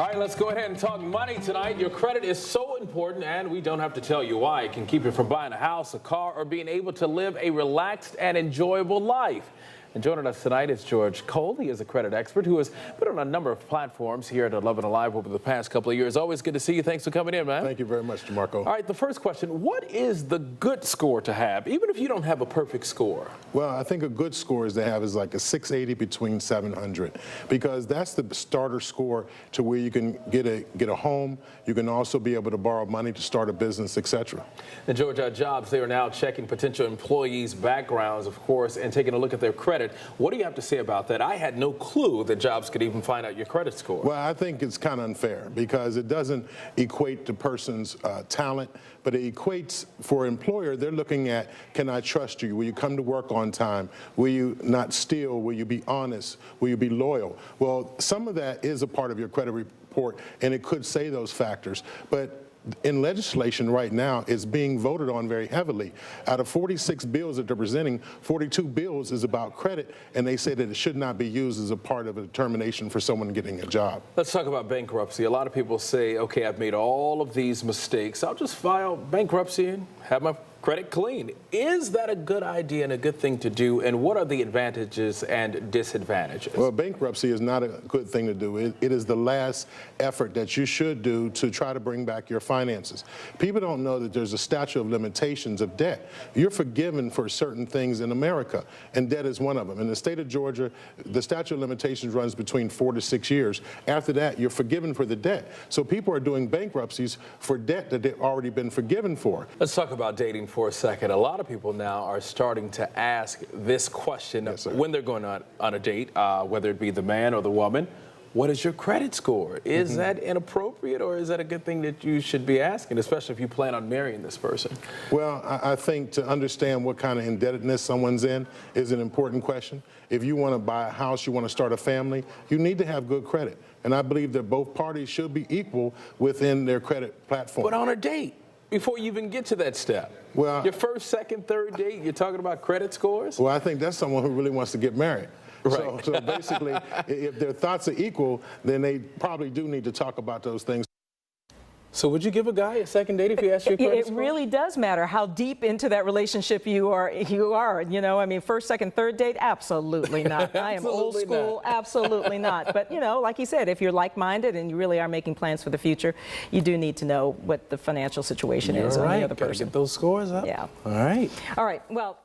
All right, let's go ahead and talk money tonight. Your credit is so important, and we don't have to tell you why. It can keep you from buying a house, a car, or being able to live a relaxed and enjoyable life. And joining us tonight is George Cole. He is a credit expert who has been on a number of platforms here at 11 Alive over the past couple of years. Always good to see you. Thanks for coming in, man. Thank you very much, DeMarco. All right, the first question, what is the good score to have, even if you don't have a perfect score? Well, I think a good score is to have is like a 680 between 700, because that's the starter score to where you can get a home. You can also be able to borrow money to start a business, etc. And George, Jobs, they are now checking potential employees' backgrounds, of course, and taking a look at their credit. What do you have to say about that? I had no clue that Jobs could even find out your credit score. Well, I think it's kind of unfair because it doesn't equate the person's talent, but it equates for an employer. They're looking at, can I trust you? Will you come to work on time? Will you not steal? Will you be honest? Will you be loyal? Well, some of that is a part of your credit report, and it could say those factors. But in legislation right now, it's being voted on very heavily. Out of 46 bills that they're presenting, 42 bills is about credit, and they say that it should not be used as a part of a determination for someone getting a job. Let's talk about bankruptcy. A lot of people say, okay, I've made all of these mistakes. I'll just file bankruptcy and have my credit clean. Is that a good idea and a good thing to do? And what are the advantages and disadvantages? Well, bankruptcy is not a good thing to do. It is the last effort that you should do to try to bring back your finances. People don't know that there's a statute of limitations of debt. You're forgiven for certain things in America, and debt is one of them. In the state of Georgia, the statute of limitations runs between 4 to 6 years. After that, you're forgiven for the debt. So people are doing bankruptcies for debt that they've already been forgiven for. Let's talk about dating for a second. A lot of people now are starting to ask this question when they're going on a date, whether it be the man or the woman. What is your credit score? Is that inappropriate, or is that a good thing that you should be asking, especially if you plan on marrying this person? Well, I think to understand what kind of indebtedness someone's in is an important question. If you want to buy a house, you want to start a family, you need to have good credit. And I believe that both parties should be equal within their credit platform. But on a date, before you even get to that step, well, your first, second, third date, you're talking about credit scores? Well, I think that's someone who really wants to get married. Right. So basically, if their thoughts are equal, then they probably do need to talk about those things. So would you give a guy a second date if you asked your credit score? It really does matter how deep into that relationship you are. You know, I mean, first, second, third date, absolutely not. I am old school, absolutely not. But, you know, like you said, if you're like-minded and you really are making plans for the future, you do need to know what the financial situation is on the other person. Get those scores up. Yeah. All right. All right. Well.